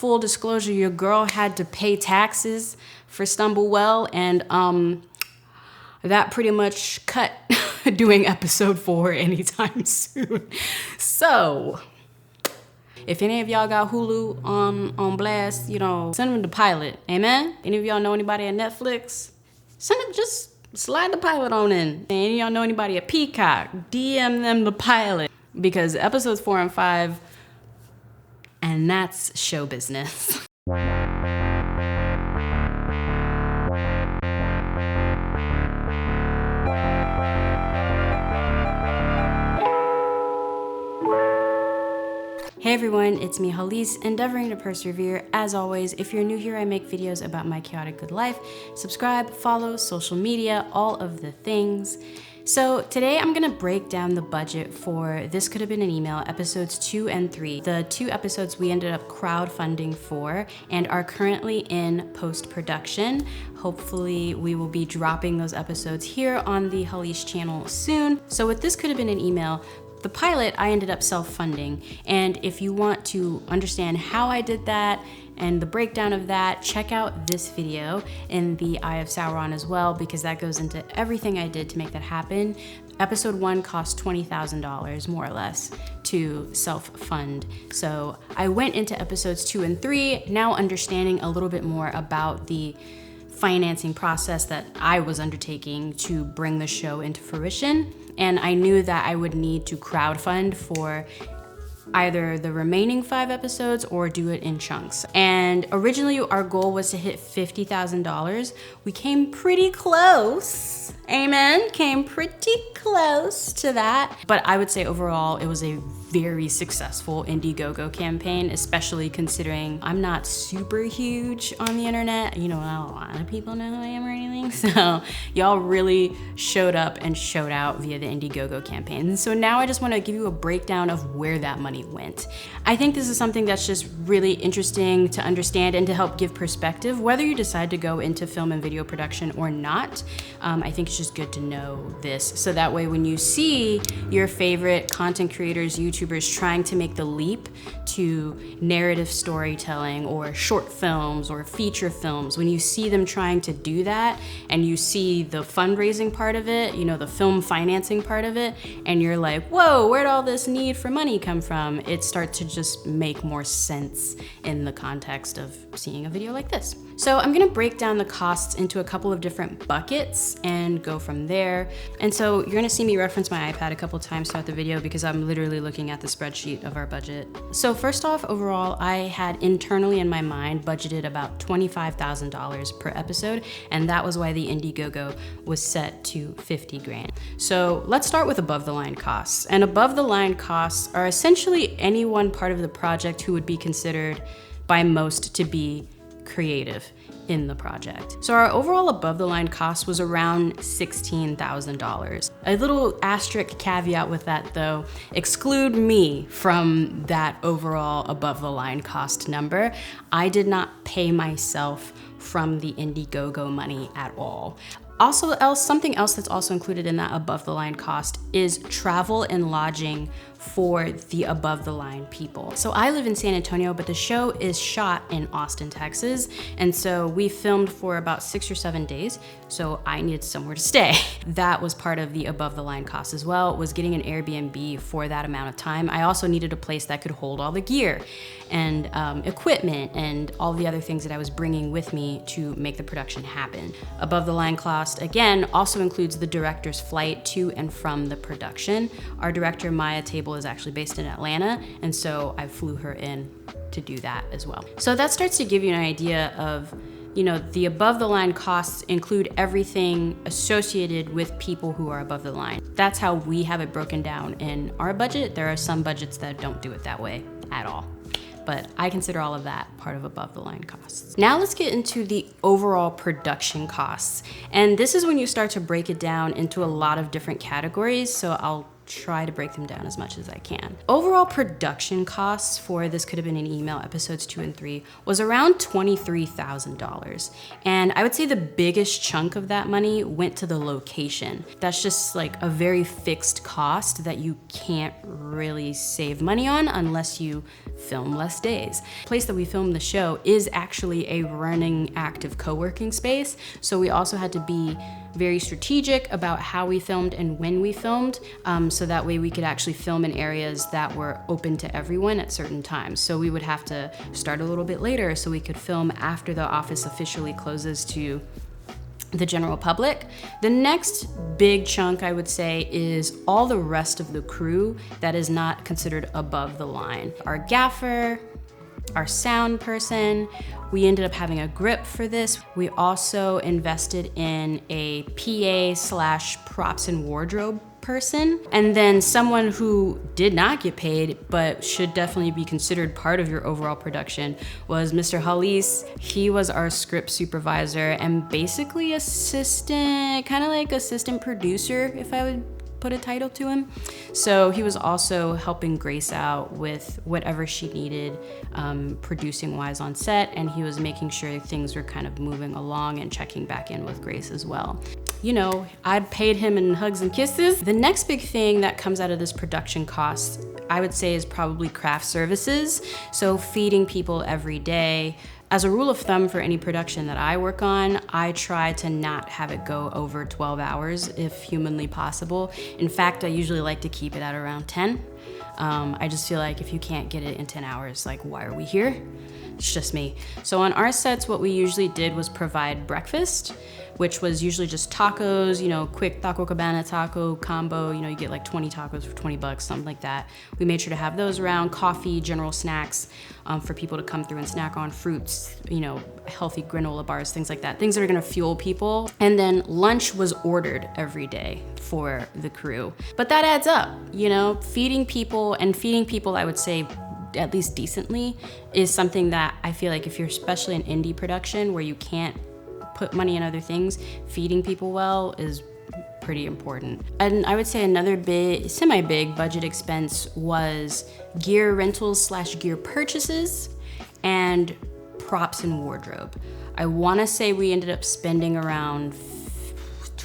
full disclosure, your girl had to pay taxes for Stumblewell, and that pretty much cut doing episode 4 anytime soon. So if any of y'all got Hulu on blast, you know, send them the pilot, amen? Any of y'all know anybody at Netflix? Send it, just slide the pilot on in. And any of y'all know anybody at Peacock? DM them the pilot. Because episodes 4 and 5, and that's show business. Hey everyone, it's me, Hallease, endeavoring to persevere. As always, if you're new here, I make videos about my chaotic good life. Subscribe, follow, social media, all of the things. So today I'm gonna break down the budget for This Could Have Been an Email, episodes 2 and 3. The 2 episodes we ended up crowdfunding for and are currently in post-production. Hopefully we will be dropping those episodes here on the Hallease channel soon. So with This Could Have Been an Email, the pilot I ended up self-funding, and if you want to understand how I did that and the breakdown of that, check out this video in the Eye of Sauron as well, because that goes into everything I did to make that happen. Episode 1 cost $20,000 more or less to self-fund. So I went into episodes 2 and 3 now understanding a little bit more about the financing process that I was undertaking to bring the show into fruition. And I knew that I would need to crowdfund for either the remaining 5 episodes or do it in chunks. And originally our goal was to hit $50,000. We came pretty close, amen? Came pretty close to that. But I would say overall it was a very successful Indiegogo campaign, especially considering I'm not super huge on the internet. You know, not a lot of people know who I am or anything. So y'all really showed up and showed out via the Indiegogo campaign. And so now I just want to give you a breakdown of where that money went. I think this is something that's just really interesting to understand and to help give perspective, whether you decide to go into film and video production or not. I think it's just good to know this. So that way when you see your favorite content creators, YouTubers, trying to make the leap to narrative storytelling or short films or feature films, when you see them trying to do that and you see the fundraising part of it, you know, the film financing part of it, and you're like, whoa, where'd all this need for money come from? It starts to just make more sense in the context of seeing a video like this. So I'm gonna break down the costs into a couple of different buckets and go from there. And so you're gonna see me reference my iPad a couple times throughout the video because I'm literally looking at the spreadsheet of our budget. So first off, overall, I had internally in my mind budgeted about $25,000 per episode, and that was why the Indiegogo was set to 50 grand. So let's start with above the line costs. And above the line costs are essentially any one part of the project who would be considered by most to be creative in the project. So our overall above the line cost was around $16,000. A little asterisk caveat with that though, exclude me from that overall above the line cost number. I did not pay myself from the Indiegogo money at all. Also, something else that's also included in that above the line cost is travel and lodging for the above the line people. So I live in San Antonio, but the show is shot in Austin, Texas. And so we filmed for about 6 or 7 days. So I needed somewhere to stay. That was part of the above the line cost as well, was getting an Airbnb for that amount of time. I also needed a place that could hold all the gear and equipment and all the other things that I was bringing with me to make the production happen. Above the line cost, again, also includes the director's flight to and from the production. Our director, Maya Table, is actually based in Atlanta, and so I flew her in to do that as well. So that starts to give you an idea of, you know, the above the line costs include everything associated with people who are above the line. That's how we have it broken down in our budget. There are some budgets that don't do it that way at all, but I consider all of that part of above the line costs. Now let's get into the overall production costs. And this is when you start to break it down into a lot of different categories. So I'll try to break them down as much as I can. Overall production costs for This Could Have Been an Email episodes 2 and 3 was around $23,000. And I would say the biggest chunk of that money went to the location. That's just like a very fixed cost that you can't really save money on unless you film less days. The place that we filmed the show is actually a running active co-working space. So we also had to be very strategic about how we filmed and when we filmed, so that way we could actually film in areas that were open to everyone at certain times. So we would have to start a little bit later so we could film after the office officially closes to the general public. The next big chunk, I would say, is all the rest of the crew that is not considered above the line. Our gaffer, our sound person, we ended up having a grip for this. We also invested in a PA/props and wardrobe person. And then someone who did not get paid, but should definitely be considered part of your overall production, was Mr. Hallease. He was our script supervisor and basically assistant, kind of like assistant producer, if I would put a title to him. So he was also helping Grace out with whatever she needed producing wise on set, and he was making sure things were kind of moving along and checking back in with Grace as well. You know, I'd paid him in hugs and kisses. The next big thing that comes out of this production cost, I would say, is probably craft services. So feeding people every day. As a rule of thumb for any production that I work on, I try to not have it go over 12 hours if humanly possible. In fact, I usually like to keep it at around 10. I just feel like if you can't get it in 10 hours, like, why are we here? It's just me. So on our sets, what we usually did was provide breakfast, which was usually just tacos, you know, quick Taco Cabana taco combo. You know, you get like 20 tacos for $20, something like that. We made sure to have those around, coffee, general snacks for people to come through and snack on, fruits, you know, healthy granola bars, things like that, things that are gonna fuel people. And then lunch was ordered every day for the crew. But that adds up, you know, feeding people, I would say, at least decently, is something that I feel like if you're especially an indie production where you can't put money in other things, feeding people well is pretty important. And I would say another big, semi-big budget expense was gear rentals / gear purchases and props and wardrobe. I wanna say we ended up spending around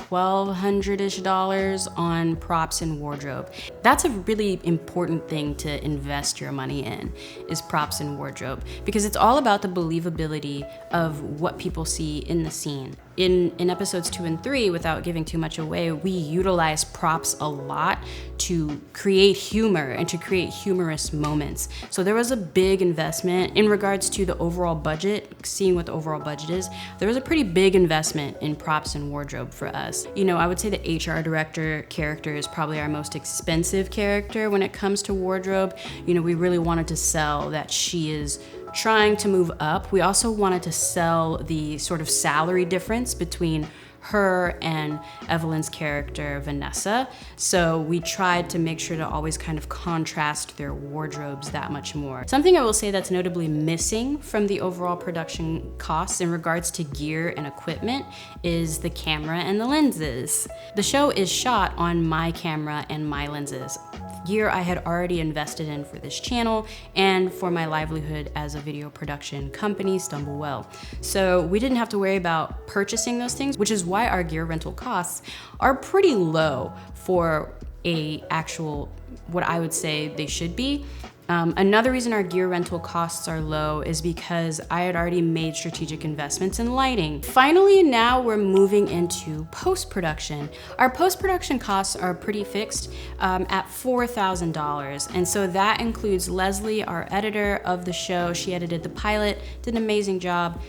$1,200-ish on props and wardrobe. That's a really important thing to invest your money in, is props and wardrobe, because it's all about the believability of what people see in the scene. In episodes 2 and 3, without giving too much away, we utilize props a lot to create humor and to create humorous moments. So there was a big investment in regards to the overall budget, seeing what the overall budget is. There was a pretty big investment in props and wardrobe for us. You know, I would say the HR director character is probably our most expensive character when it comes to wardrobe. You know, we really wanted to sell that she is trying to move up. We also wanted to sell the sort of salary difference between her and Evelyn's character, Vanessa. So we tried to make sure to always kind of contrast their wardrobes that much more. Something I will say that's notably missing from the overall production costs in regards to gear and equipment is the camera and the lenses. The show is shot on my camera and my lenses. Gear I had already invested in for this channel and for my livelihood as a video production company, Stumblewell. So we didn't have to worry about purchasing those things, which is why our gear rental costs are pretty low for a actual, what I would say they should be. Another reason our gear rental costs are low is because I had already made strategic investments in lighting. Finally, now we're moving into post-production. Our post-production costs are pretty fixed at $4,000. And so that includes Leslie, our editor of the show. She edited the pilot, did an amazing job.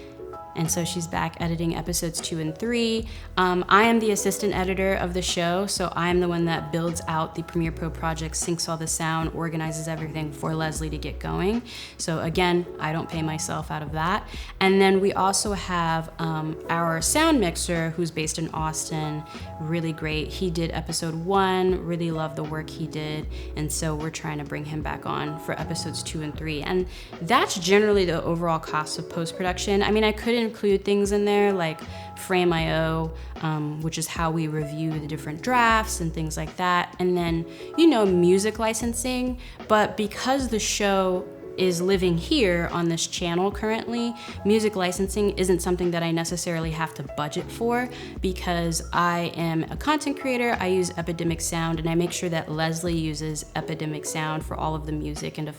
And so she's back editing episodes 2 and 3. I am the assistant editor of the show, so I'm the one that builds out the Premiere Pro project, syncs all the sound, organizes everything for Leslie to get going. So again, I don't pay myself out of that. And then we also have our sound mixer, who's based in Austin, really great. He did episode 1, really loved the work he did, and so we're trying to bring him back on for episodes 2 and 3. And that's generally the overall cost of post-production. I mean, I couldn't include things in there like Frame.io, which is how we review the different drafts and things like that. And then, you know, music licensing. But because the show is living here on this channel currently, music licensing isn't something that I necessarily have to budget for because I am a content creator. I use Epidemic Sound, and I make sure that Leslie uses Epidemic Sound for all of the music and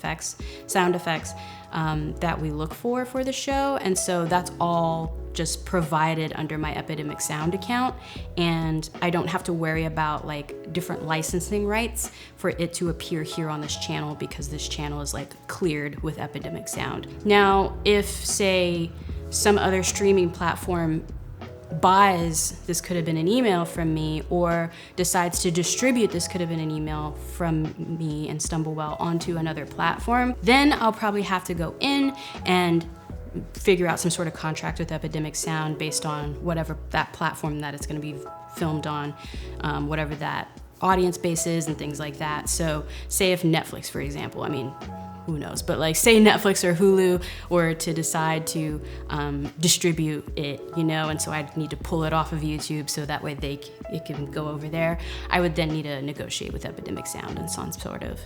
sound effects that we look for the show. And so that's all just provided under my Epidemic Sound account, and I don't have to worry about like different licensing rights for it to appear here on this channel because this channel is like cleared with Epidemic Sound. Now, if say some other streaming platform buys This Could Have Been an Email from me, or decides to distribute This Could Have Been an Email from me and Stumblewell onto another platform, then I'll probably have to go in and figure out some sort of contract with Epidemic Sound based on whatever that platform that it's going to be filmed on, whatever that audience base is and things like that. So say if Netflix, for example, I mean, who knows, but like say Netflix or Hulu were to decide to distribute it, you know, and so I'd need to pull it off of YouTube so that way it can go over there. I would then need to negotiate with Epidemic Sound and some sort of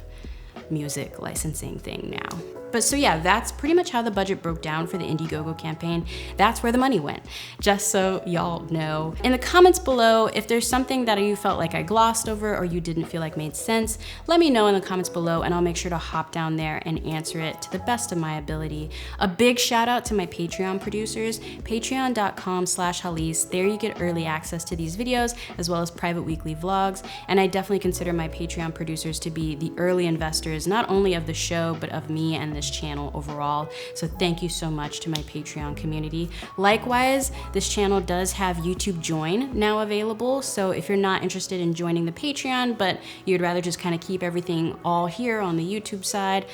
music licensing thing now. But so yeah, that's pretty much how the budget broke down for the Indiegogo campaign. That's where the money went, just so y'all know. In the comments below, if there's something that you felt like I glossed over or you didn't feel like made sense, let me know in the comments below and I'll make sure to hop down there and answer it to the best of my ability. A big shout out to my Patreon producers, patreon.com/Hallease. There you get early access to these videos as well as private weekly vlogs. And I definitely consider my Patreon producers to be the early investors, not only of the show, but of me and this channel overall. So thank you so much to my Patreon community. Likewise, this channel does have YouTube Join now available. So if you're not interested in joining the Patreon, but you'd rather just kind of keep everything all here on the YouTube side,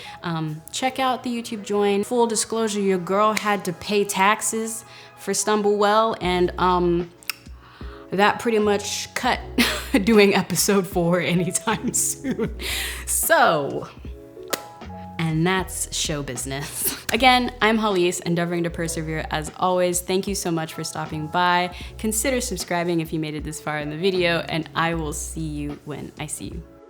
check out the YouTube Join. Full disclosure, your girl had to pay taxes for Stumblewell, and that pretty much cut doing episode 4 anytime soon. So, and that's show business. Again, I'm Hallease, endeavoring to persevere as always. Thank you so much for stopping by. Consider subscribing if you made it this far in the video, and I will see you when I see you.